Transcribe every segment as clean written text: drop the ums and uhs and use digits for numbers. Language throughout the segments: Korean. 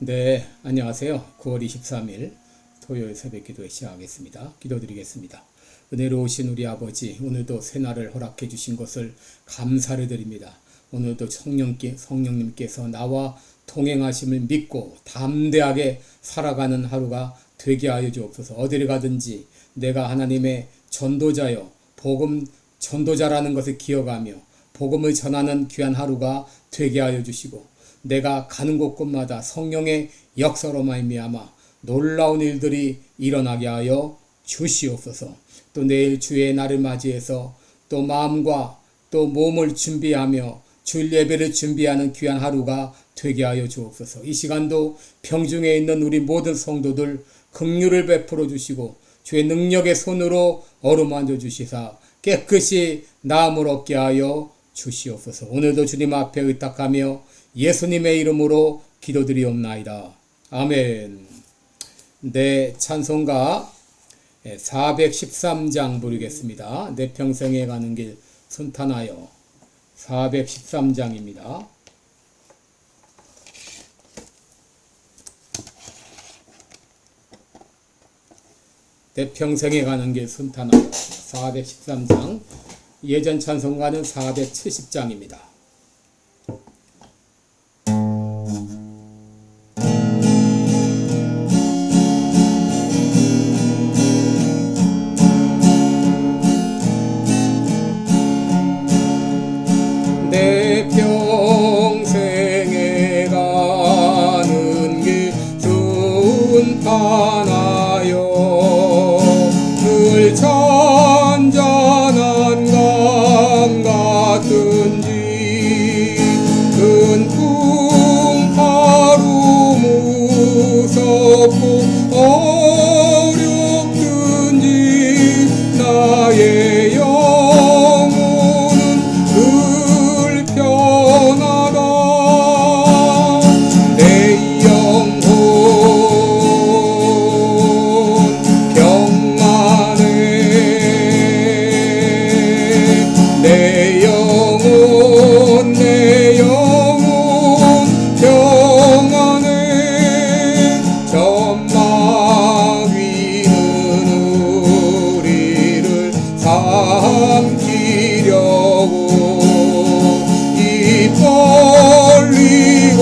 네, 안녕하세요. 9월 23일 토요일 새벽 기도 시작하겠습니다. 기도드리겠습니다. 은혜로우신 우리 아버지, 오늘도 새날을 허락해 주신 것을 감사를 드립니다. 오늘도 성령님께서 나와 동행하심을 믿고 담대하게 살아가는 하루가 되게 하여 주옵소서. 어디를 가든지 내가 하나님의 전도자요, 복음 전도자라는 것을 기억하며 복음을 전하는 귀한 하루가 되게 하여 주시고, 내가 가는 곳곳마다 성령의 역사로 말미암아 놀라운 일들이 일어나게 하여 주시옵소서. 또 내일 주의 날을 맞이해서 또 마음과 또 몸을 준비하며 주일 예배를 준비하는 귀한 하루가 되게 하여 주옵소서. 이 시간도 병중에 있는 우리 모든 성도들 긍휼을 베풀어 주시고 주의 능력의 손으로 어루만져 주시사 깨끗이 나음을 얻게 하여 주시옵소서. 오늘도 주님 앞에 의탁하며 예수님의 이름으로 기도드리옵나이다. 아멘. 네, 찬송가 413장 부르겠습니다. 내 평생에 가는 길 순탄하여 413장입니다. 내 평생에 가는 길 순탄하여 413장. 예전 찬송가는 470장입니다. 내 평생에 가는 길 순탄하여 늘 잔잔한 강 같은지 큰 풍파로 무섭고 어렵든지 나의 영혼은 늘 편하다. 내 영혼 평안해. 내 영혼 평안해. 전막 위는 우리를 삼키려고 입 벌리고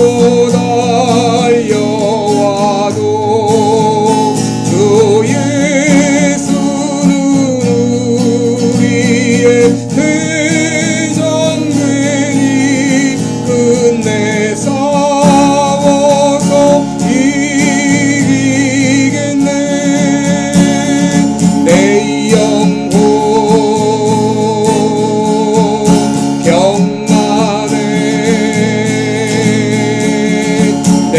달려와도 주 예수는 우리의 대장되니 끝내 싸워서 이기겠네. 내 영혼 평안해. 내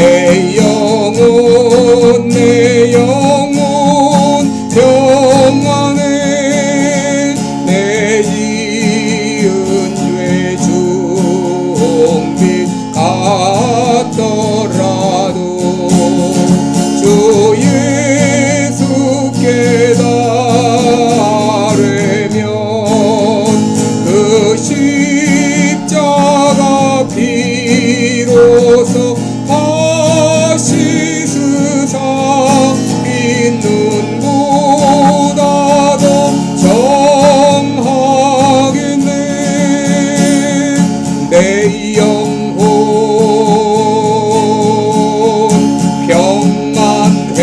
영혼 평안해. 내 지은 죄 중빛 같더라도 주 예수께 달으면 그 십자가 비로소 다시 스사 믿는 보다 더 정하겠네. 내 영혼 평안해.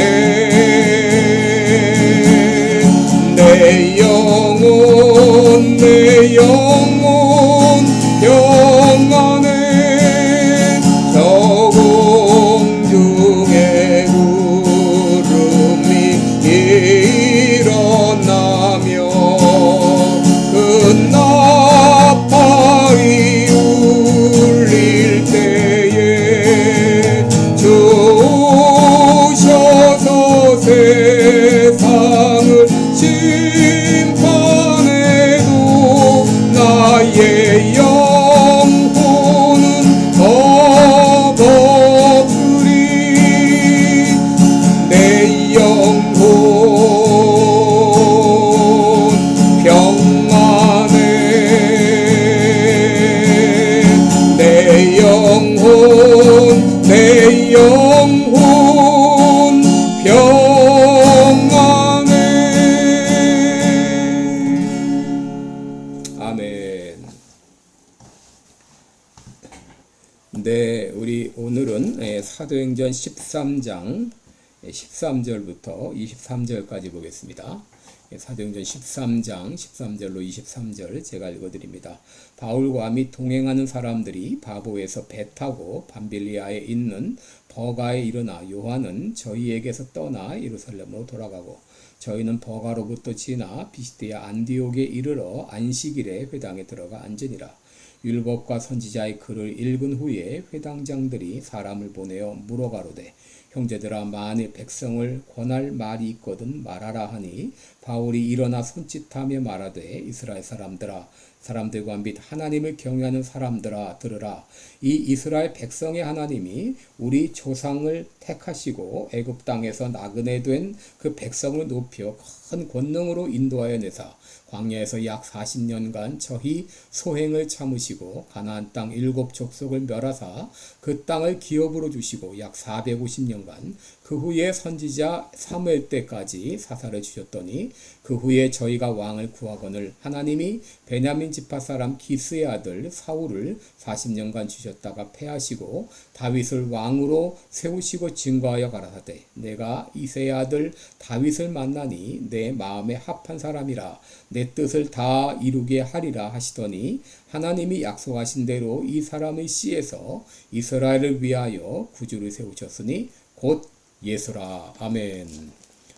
내 영혼 평안해. 저 공중에 구름이 일어나며 큰 나팔이 울릴 때에 주 오셔서 세상을 심판해도 나의 영혼은 더 높으리. 내 영혼 평안해. 내 영혼 네, 우리 오늘은 사도행전 13장 13절부터 23절까지 보겠습니다. 사도행전 13장 13절로 23절 제가 읽어드립니다. 바울과 및 동행하는 사람들이 바보에서 배 타고 밤빌리아에 있는 버가에 일어나 요한은 저희에게서 떠나 예루살렘으로 돌아가고 저희는 버가로부터 지나 비시디아 안디옥에 이르러 안식일에 회당에 들어가 앉으니라. 율법과 선지자의 글을 읽은 후에 회당장들이 사람을 보내어 물어가로되 형제들아 만일 백성을 권할 말이 있거든 말하라 하니 바울이 일어나 손짓하며 말하되 이스라엘 사람들과 및 하나님을 경외하는 사람들아 들으라. 이 이스라엘 백성의 하나님이 우리 조상을 택하시고 애굽 땅에서 나그네 된 그 백성을 높여 큰 권능으로 인도하여 내사 광야에서 약 40년간 저희 소행을 참으시고 가나안 땅 7족속을 멸하사 그 땅을 기업으로 주시고 약 450년간 그 후에 선지자 사무엘 때까지 사사를 주셨더니 그 후에 저희가 왕을 구하거늘 하나님이 베냐민 지파 사람 기스의 아들 사울을 40년간 주셨다가 패하시고 다윗을 왕으로 세우시고 증거하여 가라사대 내가 이새의 아들 다윗을 만나니 내 마음에 합한 사람이라 내 뜻을 다 이루게 하리라 하시더니 하나님이 약속하신 대로 이 사람의 씨에서 이스라엘을 위하여 구주를 세우셨으니 곧 예수라. 아멘.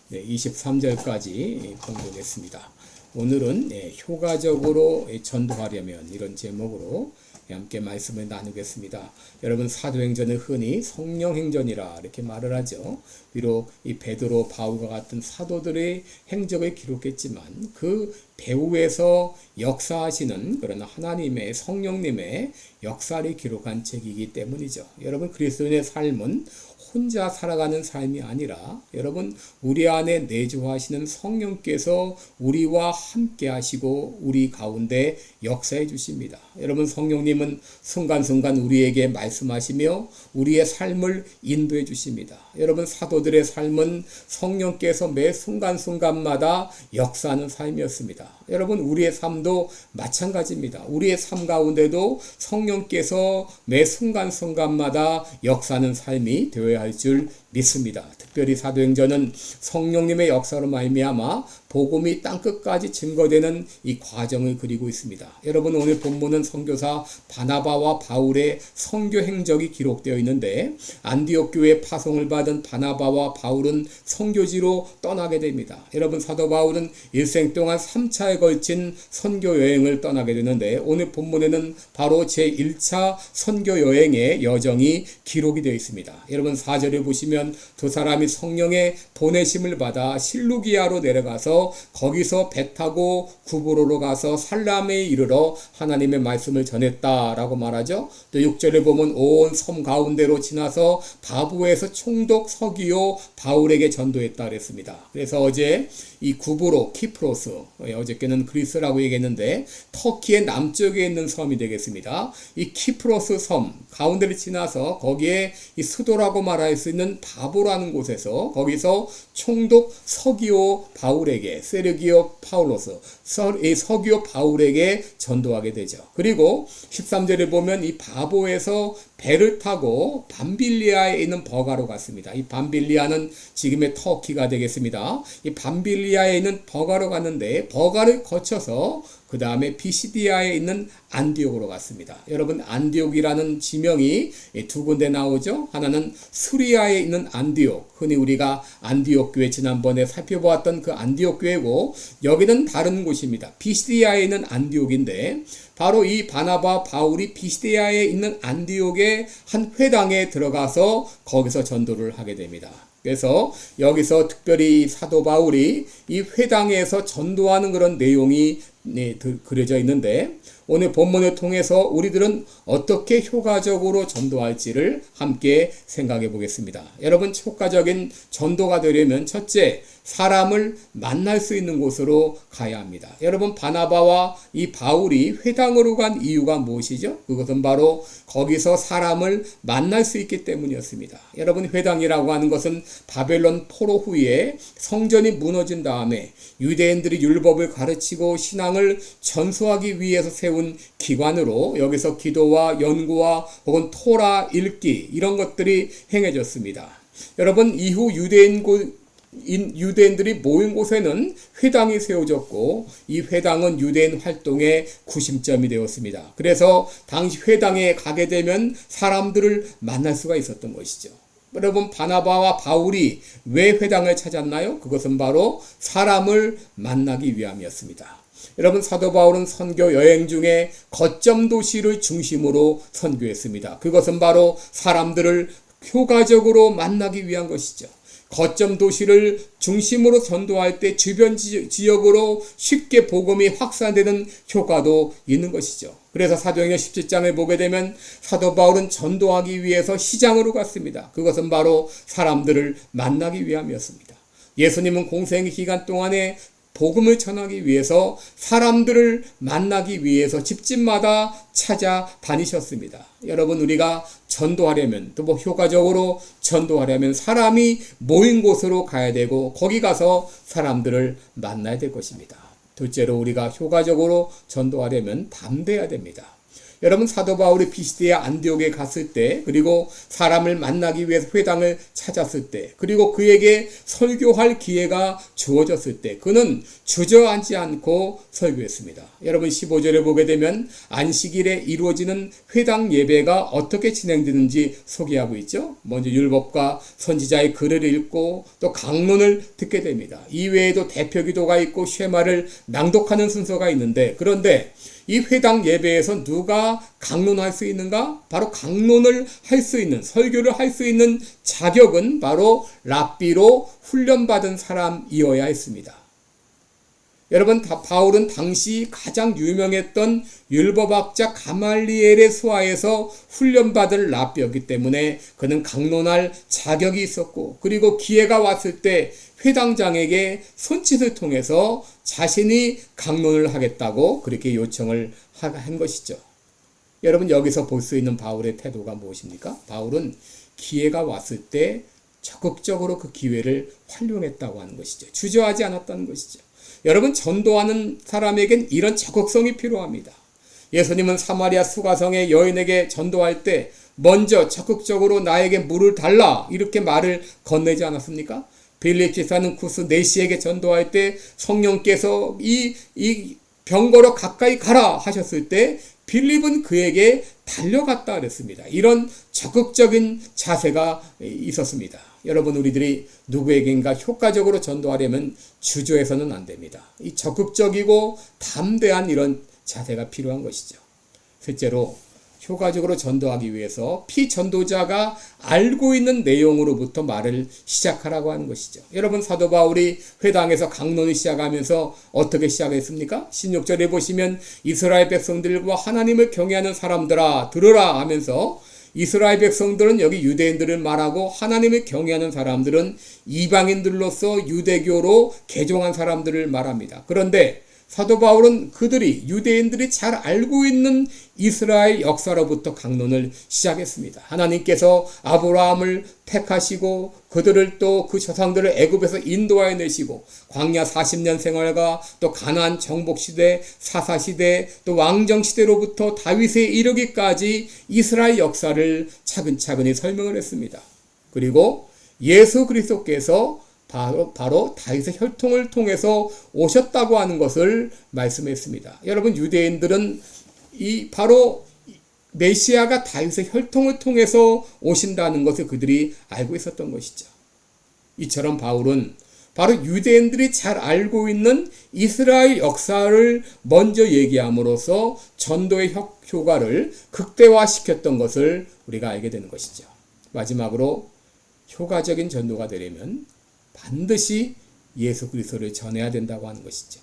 네, 23절까지 공부했습니다. 오늘은 효과적으로 전도하려면 이런 제목으로 함께 말씀을 나누겠습니다. 여러분 사도행전을 흔히 성령행전이라 이렇게 말을 하죠. 비록 이 베드로, 바울과 같은 사도들의 행적을 기록했지만 그 배후에서 역사하시는 그런 하나님의 성령님의 역사를 기록한 책이기 때문이죠. 여러분 그리스도인의 삶은 혼자 살아가는 삶이 아니라 여러분 우리 안에 내주하시는 성령께서 우리와 함께 하시고 우리 가운데 역사해 주십니다. 여러분 성령님은 순간순간 우리에게 말씀하시며 우리의 삶을 인도해 주십니다. 여러분 사도들의 삶은 성령께서 매 순간순간마다 역사하는 삶이었습니다. 여러분 우리의 삶도 마찬가지입니다. 우리의 삶 가운데도 성령께서 매 순간순간마다 역사하는 삶이 되어야 할 줄 믿습니다. 특별히 사도행전은 성령님의 역사로 말미암아 복음이 땅끝까지 증거되는 이 과정을 그리고 있습니다. 여러분 오늘 본문은 선교사 바나바와 바울의 선교 행적이 기록되어 있는데 안디옥 교회 파송을 받은 바나바와 바울은 선교지로 떠나게 됩니다. 여러분 사도 바울은 일생 동안 3차에 걸친 선교 여행을 떠나게 되는데 오늘 본문에는 바로 제1차 선교 여행의 여정이 기록이 되어 있습니다. 여러분 4절에 보시면 두 사람이 성령의 보내심을 받아 실루기아로 내려가서 거기서 배 타고 구브로로 가서 살람에 이르러 하나님의 말씀을 전했다라고 말하죠. 또 6절에 보면 온 섬 가운데로 지나서 바부에서 총독 서기오 바울에게 전도했다 그랬습니다. 그래서 어제 이 구브로, 키프로스, 어저께는 그리스라고 얘기했는데 터키의 남쪽에 있는 섬이 되겠습니다. 이 키프로스 섬 가운데를 지나서 거기에 이 수도라고 말할 수 있는 바보라는 곳에서 거기서 총독 서기오 바울에게 세르기오 파울로스 서기오 바울에게 전도하게 되죠. 그리고 13절에 보면 이 바보에서 배를 타고 밤빌리아에 있는 버가로 갔습니다. 이 밤빌리아는 지금의 터키가 되겠습니다. 이 밤빌리아에 있는 버가로 갔는데 버가를 거쳐서 그 다음에 비시디아에 있는 안디옥으로 갔습니다. 여러분 안디옥이라는 지명이 두 군데 나오죠. 하나는 수리아에 있는 안디옥, 흔히 우리가 안디옥 교회 지난번에 살펴보았던 그 안디옥 교회고 여기는 다른 곳입니다. 비시디아에 있는 안디옥인데 바로 이 바나바 바울이 비시디아에 있는 안디옥의 한 회당에 들어가서 거기서 전도를 하게 됩니다. 그래서 여기서 특별히 사도 바울이 이 회당에서 전도하는 그런 내용이 그려져 있는데 오늘 본문을 통해서 우리들은 어떻게 효과적으로 전도할지를 함께 생각해 보겠습니다. 여러분 효과적인 전도가 되려면 첫째 사람을 만날 수 있는 곳으로 가야 합니다. 여러분 바나바와 이 바울이 회당으로 간 이유가 무엇이죠? 그것은 바로 거기서 사람을 만날 수 있기 때문이었습니다. 여러분 회당이라고 하는 것은 바벨론 포로 후에 성전이 무너진 다음에 유대인들이 율법을 가르치고 신앙을 전수하기 위해서 세운 세운 기관으로 여기서 기도와 연구와 혹은 토라 읽기 이런 것들이 행해졌습니다. 여러분, 이후 유대인들이 모인 곳에는 회당이 세워졌고 이 회당은 유대인 활동의 구심점이 되었습니다. 그래서 당시 회당에 가게 되면 사람들을 만날 수가 있었던 것이죠. 여러분, 바나바와 바울이 왜 회당을 찾았나요? 그것은 바로 사람을 만나기 위함이었습니다. 여러분, 사도 바울은 선교 여행 중에 거점 도시를 중심으로 선교했습니다. 그것은 바로 사람들을 효과적으로 만나기 위한 것이죠. 거점 도시를 중심으로 전도할 때 주변 지역으로 쉽게 복음이 확산되는 효과도 있는 것이죠. 그래서 사도행전 17장을 보게 되면 사도 바울은 전도하기 위해서 시장으로 갔습니다. 그것은 바로 사람들을 만나기 위함이었습니다. 예수님은 공생의 기간 동안에 복음을 전하기 위해서 사람들을 만나기 위해서 집집마다 찾아다니셨습니다. 여러분, 우리가 전도하려면 또 효과적으로 전도하려면 사람이 모인 곳으로 가야 되고 거기 가서 사람들을 만나야 될 것입니다. 둘째로 우리가 효과적으로 전도하려면 담대해야 됩니다. 여러분, 사도 바울이 피시디아 안디옥에 갔을 때, 그리고 사람을 만나기 위해서 회당을 찾았을 때, 그리고 그에게 설교할 기회가 주어졌을 때 그는 주저앉지 않고 설교했습니다. 여러분, 15절에 보게 되면 안식일에 이루어지는 회당 예배가 어떻게 진행되는지 소개하고 있죠. 먼저 율법과 선지자의 글을 읽고 또 강론을 듣게 됩니다. 이외에도 대표기도가 있고 쉐마를 낭독하는 순서가 있는데, 그런데 이 회당 예배에서 누가 강론할 수 있는가? 바로 강론을 할 수 있는, 설교를 할 수 있는 자격은 바로 랍비로 훈련받은 사람이어야 했습니다. 여러분, 바울은 당시 가장 유명했던 율법학자 가말리엘의 수하에서 훈련받은 랍비였기 때문에 그는 강론할 자격이 있었고, 그리고 기회가 왔을 때 회당장에게 손짓을 통해서 자신이 강론을 하겠다고 그렇게 요청을 한 것이죠. 여러분, 여기서 볼 수 있는 바울의 태도가 무엇입니까? 바울은 기회가 왔을 때 적극적으로 그 기회를 활용했다고 하는 것이죠. 주저하지 않았다는 것이죠. 여러분, 전도하는 사람에겐 이런 적극성이 필요합니다. 예수님은 사마리아 수가성의 여인에게 전도할 때 먼저 적극적으로 나에게 물을 달라 이렇게 말을 건네지 않았습니까? 빌립 사는 구스 네시에게 전도할 때 성령께서 이 병거로 가까이 가라 하셨을 때 빌립은 그에게 달려갔다 그랬습니다. 이런 적극적인 자세가 있었습니다. 여러분, 우리들이 누구에겐가 효과적으로 전도하려면 주저해서는 안 됩니다. 이 적극적이고 담대한 이런 자세가 필요한 것이죠. 셋째로, 효과적으로 전도하기 위해서 피전도자가 알고 있는 내용으로부터 말을 시작하라고 하는 것이죠. 여러분, 사도 바울이 회당에서 강론을 시작하면서 어떻게 시작했습니까? 16절에 보시면 이스라엘 백성들과 하나님을 경외하는 사람들아 들으라 하면서, 이스라엘 백성들은 여기 유대인들을 말하고 하나님을 경외하는 사람들은 이방인들로서 유대교로 개종한 사람들을 말합니다. 그런데 사도 바울은 유대인들이 잘 알고 있는 이스라엘 역사로부터 강론을 시작했습니다. 하나님께서 아브라함을 택하시고 그들을 또 그 조상들을 애굽에서 인도하여 내시고 광야 40년 생활과 또 가나안 정복시대, 사사시대, 또 왕정시대로부터 다윗에 이르기까지 이스라엘 역사를 차근차근히 설명을 했습니다. 그리고 예수 그리스도께서 바로 다윗의 혈통을 통해서 오셨다고 하는 것을 말씀했습니다. 여러분, 유대인들은 바로 메시아가 다윗의 혈통을 통해서 오신다는 것을 그들이 알고 있었던 것이죠. 이처럼 바울은 바로 유대인들이 잘 알고 있는 이스라엘 역사를 먼저 얘기함으로써 전도의 효과를 극대화시켰던 것을 우리가 알게 되는 것이죠. 마지막으로, 효과적인 전도가 되려면 반드시 예수 그리스도를 전해야 된다고 하는 것이죠.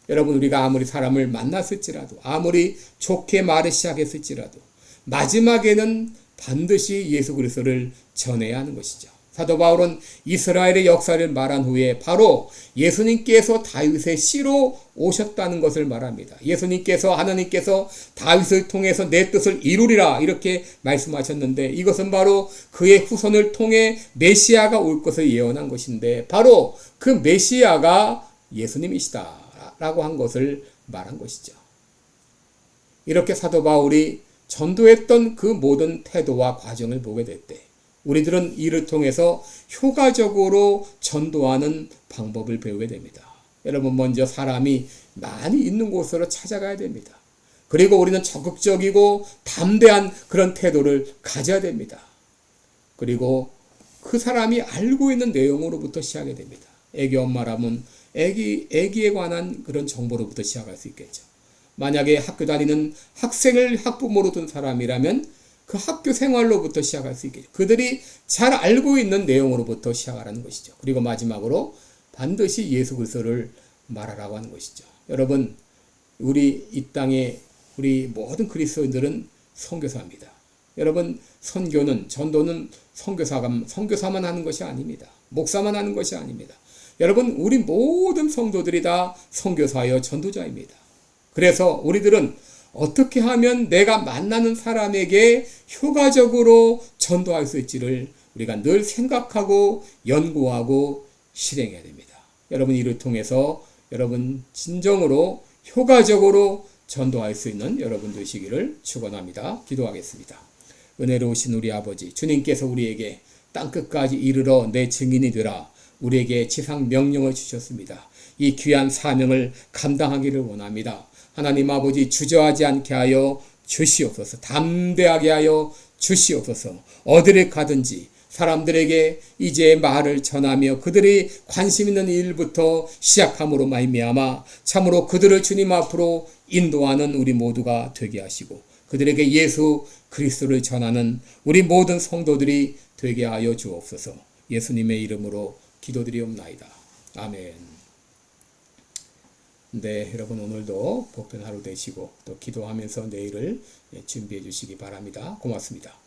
여러분, 우리가 아무리 사람을 만났을지라도, 아무리 좋게 말을 시작했을지라도 마지막에는 반드시 예수 그리스도를 전해야 하는 것이죠. 사도 바울은 이스라엘의 역사를 말한 후에 바로 예수님께서 다윗의 씨로 오셨다는 것을 말합니다. 예수님께서, 하나님께서 다윗을 통해서 내 뜻을 이루리라 이렇게 말씀하셨는데, 이것은 바로 그의 후손을 통해 메시아가 올 것을 예언한 것인데, 바로 그 메시아가 예수님이시다 라고 한 것을 말한 것이죠. 이렇게 사도 바울이 전도했던 그 모든 태도와 과정을 보게 됐대. 우리들은 이를 통해서 효과적으로 전도하는 방법을 배우게 됩니다. 여러분, 먼저 사람이 많이 있는 곳으로 찾아가야 됩니다. 그리고 우리는 적극적이고 담대한 그런 태도를 가져야 됩니다. 그리고 그 사람이 알고 있는 내용으로부터 시작해야 됩니다. 애기 엄마라면 애기에 관한 그런 정보로부터 시작할 수 있겠죠. 만약에 학교 다니는 학생을 학부모로 둔 사람이라면 그 학교 생활로부터 시작할 수 있겠죠. 그들이 잘 알고 있는 내용으로부터 시작하라는 것이죠. 그리고 마지막으로 반드시 예수 그리스도를 말하라고 하는 것이죠. 여러분, 우리 이 땅에 우리 모든 그리스도인들은 선교사입니다. 여러분, 선교는, 전도는 선교사만 하는 것이 아닙니다. 목사만 하는 것이 아닙니다. 여러분, 우리 모든 성도들이 다 선교사여 전도자입니다. 그래서 우리들은 어떻게 하면 내가 만나는 사람에게 효과적으로 전도할 수 있지를 우리가 늘 생각하고 연구하고 실행해야 됩니다. 여러분, 이를 통해서 여러분 진정으로 효과적으로 전도할 수 있는 여러분 되시기를 축원합니다. 기도하겠습니다. 은혜로우신 우리 아버지, 주님께서 우리에게 땅끝까지 이르러 내 증인이 되라 우리에게 지상 명령을 주셨습니다. 이 귀한 사명을 감당하기를 원합니다. 하나님 아버지, 주저하지 않게 하여 주시옵소서. 담대하게 하여 주시옵소서. 어디를 가든지 사람들에게 이제 말을 전하며 그들이 관심 있는 일부터 시작함으로 말미암아 참으로 그들을 주님 앞으로 인도하는 우리 모두가 되게 하시고 그들에게 예수 그리스도를 전하는 우리 모든 성도들이 되게 하여 주옵소서. 예수님의 이름으로 기도드리옵나이다. 아멘. 네, 여러분, 오늘도 복된 하루 되시고 또 기도하면서 내일을 준비해 주시기 바랍니다. 고맙습니다.